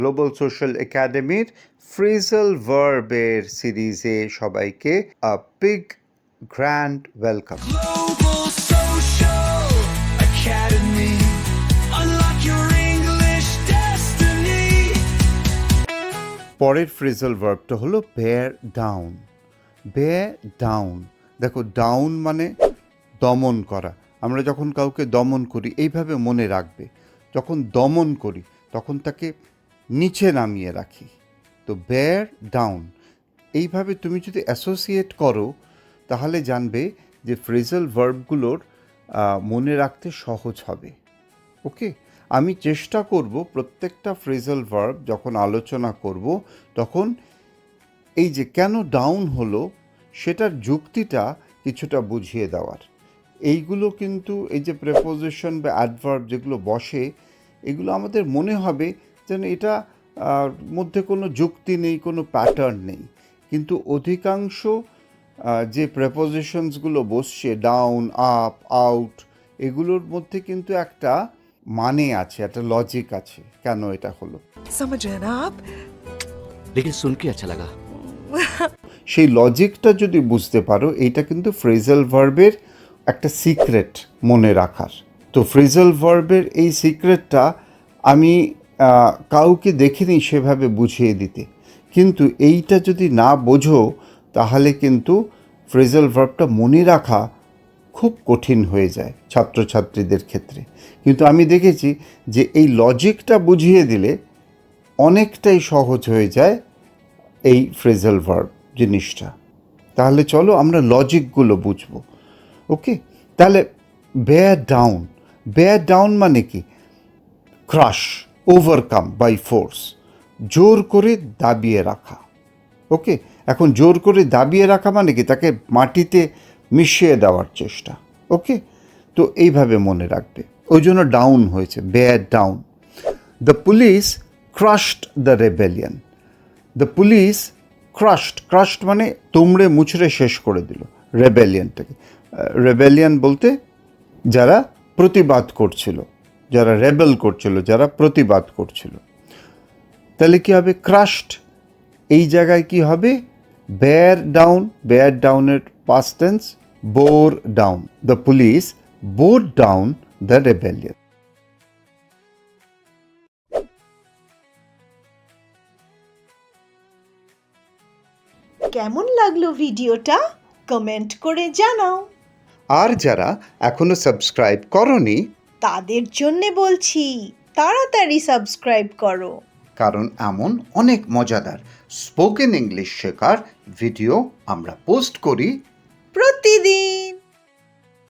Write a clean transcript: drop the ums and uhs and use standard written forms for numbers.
Global social একাডেমির phrasal ভার্বের সিরিজে সবাইকে a big grand welcome. Global Social Academy. Unlock your English destiny. পরের ফ্রেজাল ভার্বটা হলো বেয়ার ডাউন। বেয়ার ডাউন, দেখো ডাউন মানে দমন করা। আমরা যখন কাউকে দমন করি এইভাবে মনে রাখবে, যখন দমন করি তখন তাকে নিচে নামিয়ে রাখি। তো বেয়ার ডাউন এইভাবে তুমি যদি অ্যাসোসিয়েট করো তাহলে জানবে যে ফ্রেজাল ভার্বগুলোর মনে রাখতে সহজ হবে। ওকে, আমি চেষ্টা করব প্রত্যেকটা ফ্রেজাল ভার্ব যখন আলোচনা করব তখন এই যে কেন ডাউন হলো সেটার যুক্তিটা কিছুটা বুঝিয়ে দেওয়ার। এইগুলো কিন্তু এই যে প্রেপোজিশন বা অ্যাডভার্ব যেগুলো বসে এগুলো আমাদের মনে হবে যেন এটা মধ্যে কোনো যুক্তি নেই, কোনো প্যাটার্ন নেই, কিন্তু অধিকাংশ যে প্রেপোজিশনসগুলো বসছে ডাউন, আপ, আউট, এগুলোর মধ্যে কিন্তু একটা মানে আছে, একটা লজিক আছে কেন এটা হলো। समझ रहे हैं ना आप? लेकिन सुन के अच्छा लगा। সেই লজিকটা যদি বুঝতে পারো এইটা কিন্তু ফ্রেজাল ভার্বের একটা সিক্রেট মনে রাখার। তো ফ্রেজাল ভার্বের এই সিক্রেটটা আমি কাউকে দেখিনি সেভাবে বুঝিয়ে দিতে, কিন্তু এইটা যদি না বোঝো তাহলে কিন্তু ফ্রেজাল ভার্বটা মনে রাখা খুব কঠিন হয়ে যায় ছাত্রছাত্রীদের ক্ষেত্রে। কিন্তু আমি দেখেছি যে এই লজিকটা বুঝিয়ে দিলে অনেকটাই সহজ হয়ে যায় এই ফ্রেজাল ভার্ব জিনিসটা। তাহলে চলো আমরা লজিকগুলো বুঝবো। ওকে, তাহলে বেয়ার ডাউন, বেয়ার ডাউন মানে কি? ক্রাশ, ওভারকাম বাই ফোর্স, জোর করে দাবিয়ে রাখা। ওকে, এখন জোর করে দাবিয়ে রাখা মানে কি? তাকে মাটিতে মিশিয়ে দেওয়ার চেষ্টা। ওকে, তো এইভাবে মনে রাখবে, ওই জন্য ডাউন হয়েছে, bear down. The police crushed the rebellion. The police crushed, crushed মানে তুমড়ে মুচড়ে শেষ করে দিল রেবেলিয়নটাকে। রেবেলিয়ন বলতে যারা প্রতিবাদ করছিল, যারা রেবেল করছিল, যারা প্রতিবাদ করছিল। তাহলে কী হবে? ক্রাশড এই জায়গায় কি হবে? বেয়ার ডাউন, বেয়ার ডাউনের past tense bore down. The police bore down the rebellion. কেমন লাগলো ভিডিওটা কমেন্ট করে জানাও। আর যারা এখনো সাবস্ক্রাইব করনি তাদের জন্যে বলছি তাড়াতাড়ি সাবস্ক্রাইব করো, কারণ এমন অনেক মজাদার স্পোকেন ইংলিশ শেখার ভিডিও আমরা পোস্ট করি প্রতিদিন।